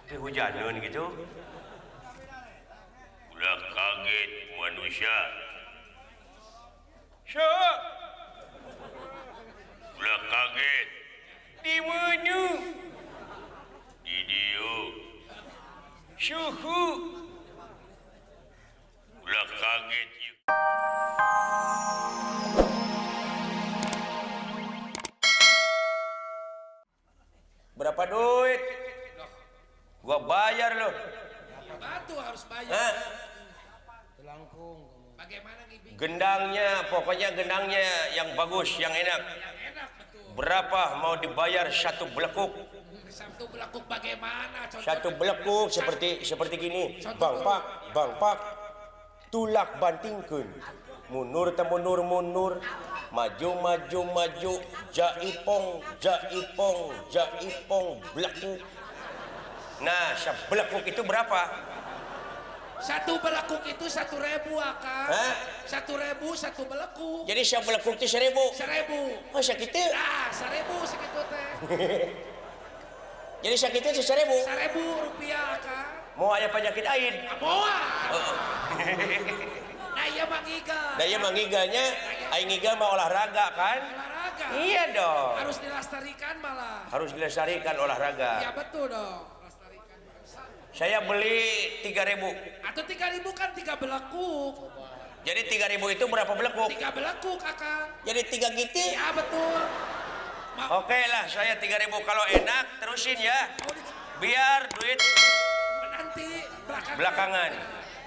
Hujanan gitu. Udah kaget manusia. Syok. Udah kaget. Di mana? Di dia. Suhu. Udah kaget. Berapa duit? Gua bayar loh. Batu harus bayar. Telangkung. Bagaimana ngibing? Gendangnya, pokoknya gendangnya yang bagus, yang enak. Yang enak betul. Berapa mau dibayar satu belekuk? Satu belekuk bagaimana? Contohnya? Satu belekuk seperti gini. Bang Pak, tulak bantingkeun. Munur teh munur, maju, jaipong, belekuk. Nah, sebelekuk itu berapa? Satu belekuk itu 1.000 akang. Hah? 1.000 satu belekuk. Jadi sebelekuk itu 1.000. 1.000. Oh, sakitu. Nah, 1.000 segitu teh. Jadi sakitu itu 1.000. 1.000 rupiah akang. Mau ada penyakit ain. Moal. Nah iya mangiga. Nah, iya mangiganya, aing ngiga mah olahraga kan? Olahraga. Iya dong. Harus dilestarikan malah. Harus dilestarikan olahraga. Iya betul dong. Lestarikan. Saya beli 3.000. Atau 3.000 kan 3 belekuk. Jadi 3.000 itu berapa belekuk? 3 belekuk akang. Jadi 3 gitu. Iya betul. Oke lah, saya 3.000 kalau enak terusin ya. Biar duit Nanti belakangan.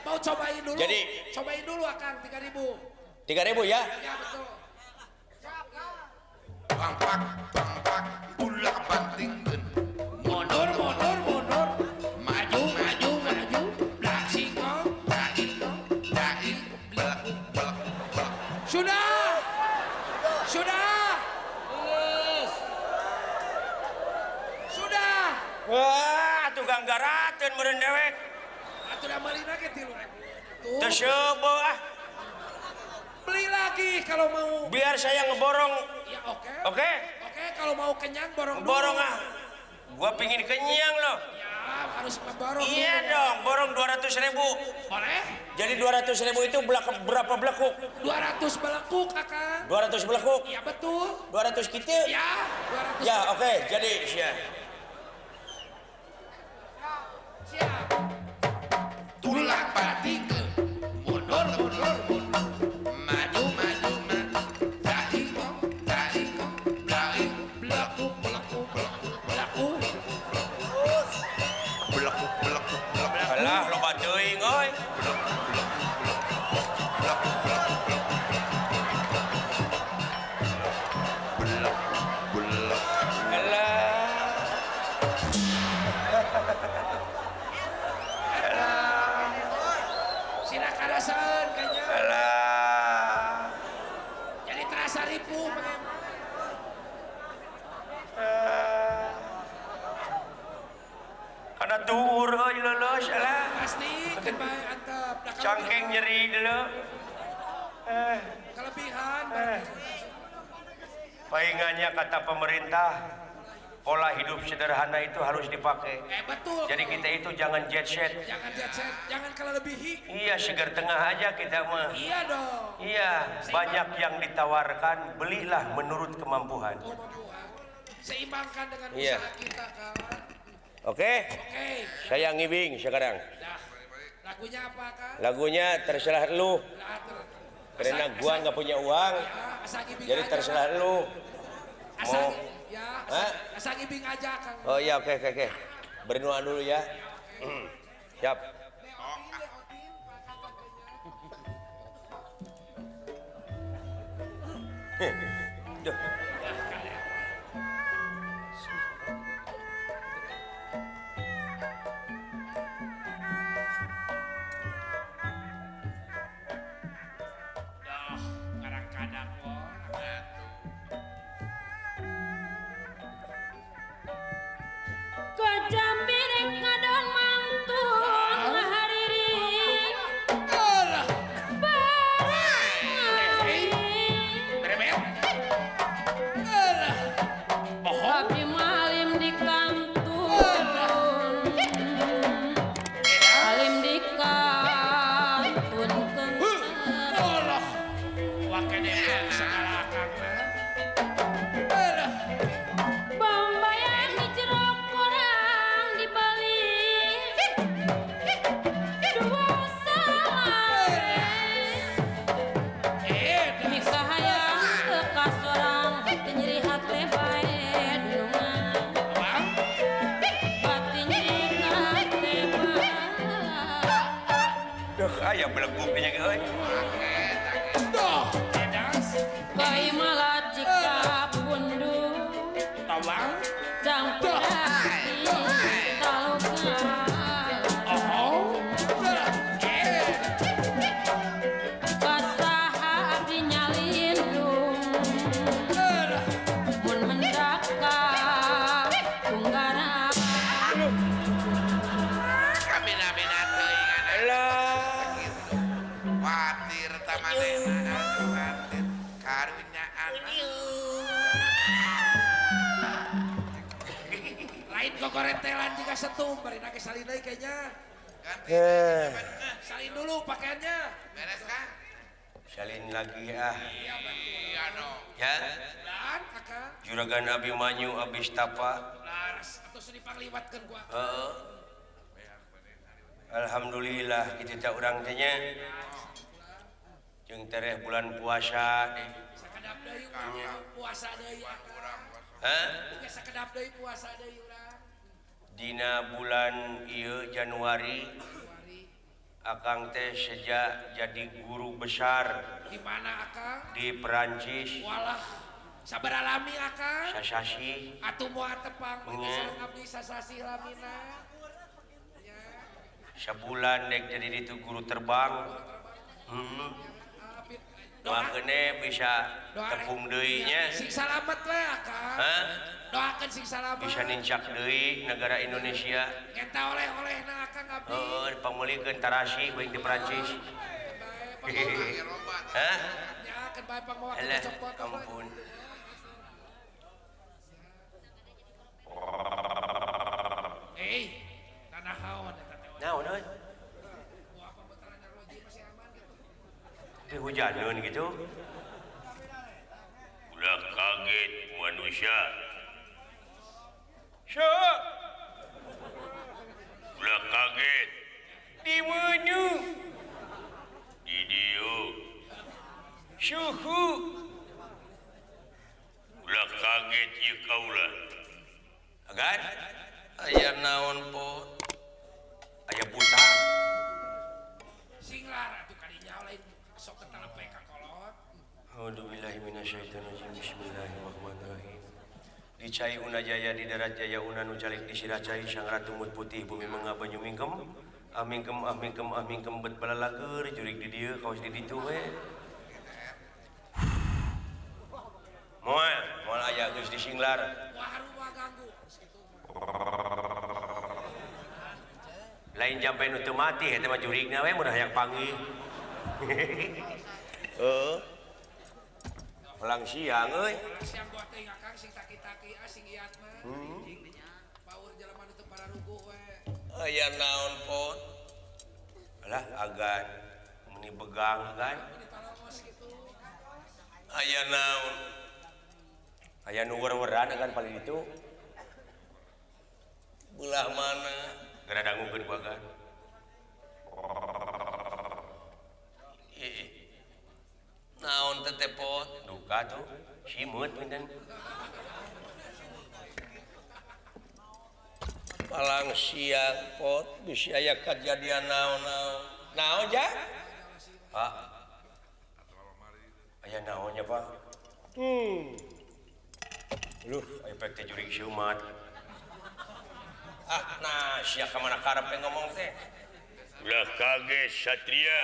Mau cobain dulu. Jadi cobain dulu akang 3.000. 3.000 ya. Iya betul. Bangpak, ulah bantingkeun. Mundur. Maju. Blak singkong. Dai, belak. Sudah. Wah, tukang garateun meureun dewek. Atuh da meulina ge 3.000. Teu seubeul ah. Beli lagi kalau mau. Biar saya ngeborong. Ya oke. Oke? Oke, kalau mau kenyang borong dulu. Borong ah. Gua pingin kenyang loh. Ya, harus ngeborong. Iya dulu. dong, borong 200.000. Boleh? Jadi 200.000 itu berapa belekuk? 200 belekuk, Kakak. 200 belekuk? Iya, betul. 200 gitu? Ya, 200. Ya, oke. Jadi, ya. Siap. Tulak bantingkeun. Mundur. Maju. Dai, Belekuk. Alah, loba teuing euy. Sina karasan kayaknya. Alah. Jadi terasa ripuh bagaimana? Karena tuhur euy leuleus alah. Pasti kan bae antep. Cangkeng nyeri dulu. Kelebihan. Paingannya kata pemerintah, pola hidup sederhana itu harus dipakai. Betul. Jadi kita itu jangan jet set. Jangan jet set, jangan kelebihi. Iya, segar tengah aja kita mah. Iya dong. Iya, banyak yang ditawarkan, belilah menurut kemampuan. Seimbangkan dengan Iya. usaha kita, kawan. Oke? Oke. Saya ngibing sekarang. Dah. Lagunya apa, Kak? Lagunya terserah lu. Karena gua nggak punya uang, jadi terserah lu. Mau? Ya, Hah? asal ngibing aja, Kang. Oh iya, oke. Berdoa dulu ya. Siap. Duh. Kadang-kadang Kojambirik ngadon mantun ngahariring Allah. barang Berebet. aya beleguk nya euy. Doh, edas. Kai malah jika punduh Tawang. jang pedati talukan Oh. kasaha abdi nyalindung mun mendaka tunggara Kami namina teuing anak. Lah. Watir tamanena aduh watir karunya anak. Lain kokorentelan jika setum, bari nake salin deui kayaknya. Ganti Eh, Salin dulu pakaiannya. beres kan? salin lagi ah. Iya dong. Ya. Dan kakak, Juragan Abimanyu abis tapa. laras atau seni pangliwatkeun ku akang. Heeh. Alhamdulillah kita tak urang teh nya. Jeung tereh bulan puasa deh. Sakedap deui urang puasa deui akang. Hah? Geus sakedap deui puasa deui urang. Dina bulan ieu Januari Akang teh sejak jadi guru besar Di mana akang? di Perancis, Walah, sabar alami akang. Sasasi. Atuh moal tepang Nge. sareng abdi sasasi lamina. Ya, Sabulan dek jadi itu guru terbang. apit. Makanya bisa tepung deui nya. Sing salamet we akang. Hah? Doakeun sing salamet. Bisa nincak deui negara Indonesia. Eta oleh-olehna akang abdi. Heeh, dipamulikeun tarasi baik di Perancis. Bae Hah? ya keun bae pangmoa Alah, copot. ampun. Tanah haon eta teh. Naon euy? Buah pembentaran roji masih aman gitu. Dihujaneun gitu. Udah kaget manusia. Syok. Udah kaget. Di mana? Di dieu. Suhu. Udah kaget ieu kaula. Agan? Aya naon po? Aya buta. Sing lara tuh kadinya lain sok ketelepe ka kolot. A'udzubillahi minasyaitonirrajim. Bismillahirrahmanirrahim. Di cai una jaya di darat jaya una nu calik di sirah cai sang ratu mut putih bumi mangga banyu mingkem. Amingkem bet balalager jurig di dieu kaos di ditu we. Moal aya geus di singlar. Wah rumah ganggu. Gitu. Lain jampe nu teu mati eta mah jurigna we mun hayang panggih. Heeh. Pulang siang euy. Siang gua teh ngakang sing taki-taki sing iat mah. Paur jelema nu teu para ruku we. Aya naon pot? Alah agan meni begang agan. Di palongos gitu. Aya naon? Aya nu wer-weran agan paling itu. Belah mana? Gara dangukeun ku agan. Naon teh teh pot? Duka tuh. Simut pinten. Palang siang pot bisa aya kejadian naon-naon. Naon ja? Pak. Aya naonnya, Pak? Luh, efek teh jurig siumat. Nah, sia ka mana karep ngomong teh? Ulah kaget Satria.